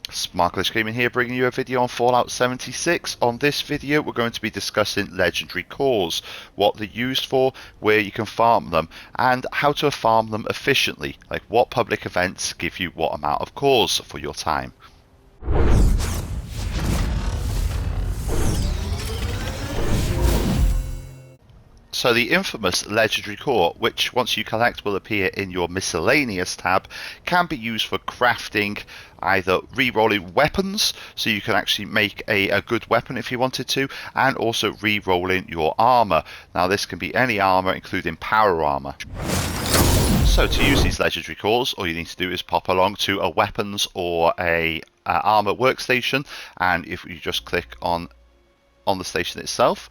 Smarkless Gaming here, bringing you a video on Fallout 76. On this video we're going to be discussing legendary cores, what they're used for, where you can farm them, and how to farm them efficiently, like what public events give you what amount of cores for your time. So the infamous legendary core, which once you collect will appear in your miscellaneous tab, can be used for crafting either re-rolling weapons, so you can actually make a good weapon if you wanted to, and also re-rolling your armor. Now this can be any armor, including power armor. So to use these legendary cores, all you need to do is pop along to a weapons or a armor workstation, and if you just click on the station itself,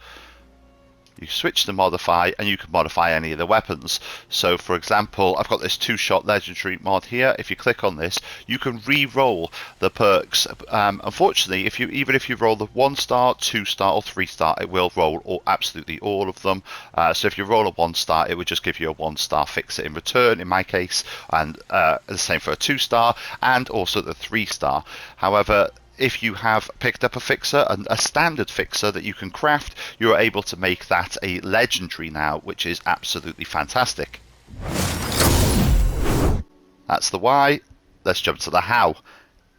you switch to modify and you can modify any of the weapons. So for example, I've got this 2-shot legendary mod here. If you click on this, you can re-roll the perks. Unfortunately, even if you roll the 1-star, 2-star or 3-star, it will roll absolutely all of them. So if you roll a 1-star, it would just give you a 1-star fixer in return in my case, and the same for a 2-star and also the 3-star. However, if you have picked up a fixer, a standard fixer that you can craft, you're able to make that a legendary now, which is absolutely fantastic. That's the why. Let's jump to the how.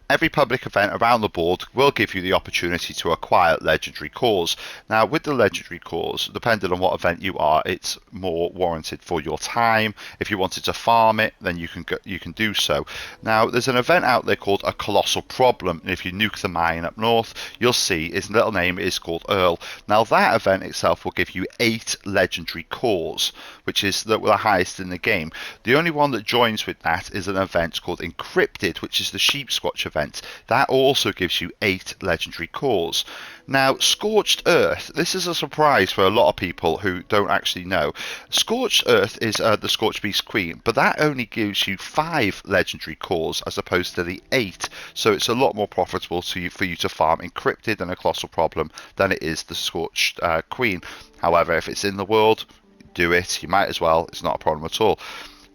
Every public event around the board will give you the opportunity to acquire legendary cores. Now with the legendary cores, depending on what event you are, it's more warranted for your time. If you wanted to farm it, then you can do so. Now there's an event out there called a Colossal Problem, and if you nuke the mine up north, you'll see his little name is called Earl. Now that event itself will give you 8 legendary cores, which is the highest in the game. The only one that joins with that is an event called Encrypted, which is the Sheepsquatch event. That also gives you 8 legendary cores. Now, Scorched Earth, this is a surprise for a lot of people who don't actually know. Scorched Earth is the Scorched Beast Queen, but that only gives you 5 legendary cores as opposed to the 8. So it's a lot more profitable for you to farm Encrypted and a Colossal Problem than it is the Scorched Queen. However, if it's in the world, do it. You might as well. It's not a problem at all.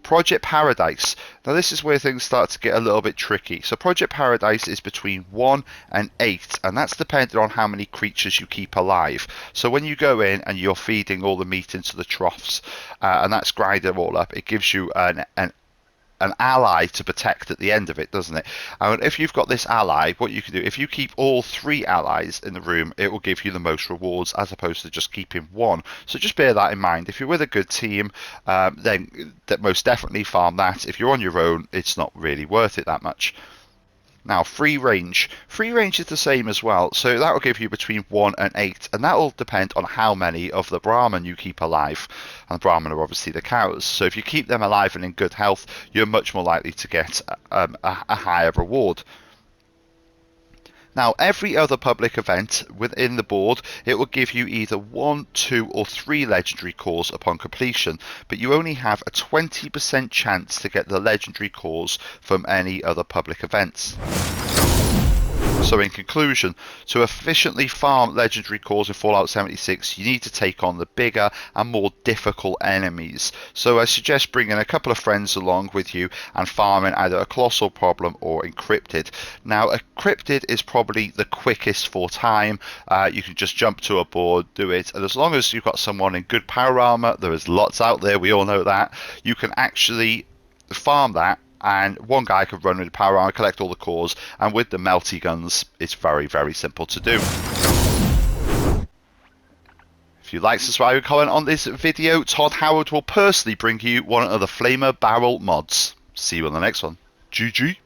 Project Paradise. Now this is where things start to get a little bit tricky. So Project Paradise is between 1 and 8, and that's dependent on how many creatures you keep alive. So when you go in and you're feeding all the meat into the troughs, and that's grinding them all up, it gives you an ally to protect at the end of it, doesn't it? And if you've got this ally, what you can do, if you keep all 3 allies in the room, it will give you the most rewards as opposed to just keeping 1. So just bear that in mind. If you're with a good team, then most definitely farm that. If you're on your own, it's not really worth it that much. Now, free range. Free range is the same as well, so that will give you between 1 and 8, and that will depend on how many of the Brahmin you keep alive. And the Brahmin are obviously the cows, so if you keep them alive and in good health, you're much more likely to get a higher reward. Now, every other public event within the board, it will give you either 1, 2, or 3 legendary cores upon completion, but you only have a 20% chance to get the legendary cores from any other public events. So in conclusion, to efficiently farm legendary cores in Fallout 76, you need to take on the bigger and more difficult enemies. So I suggest bringing a couple of friends along with you and farming either a Colossal Problem or Encrypted. Now, Encrypted is probably the quickest for time. You can just jump to a board, do it, and as long as you've got someone in good power armor, there is lots out there, we all know that, you can actually farm that. And one guy could run with the power armor, collect all the cores, and with the melty guns, it's very, very simple to do. If you'd like to subscribe and comment on this video, Todd Howard will personally bring you one of the Flamer Barrel mods. See you on the next one. GG.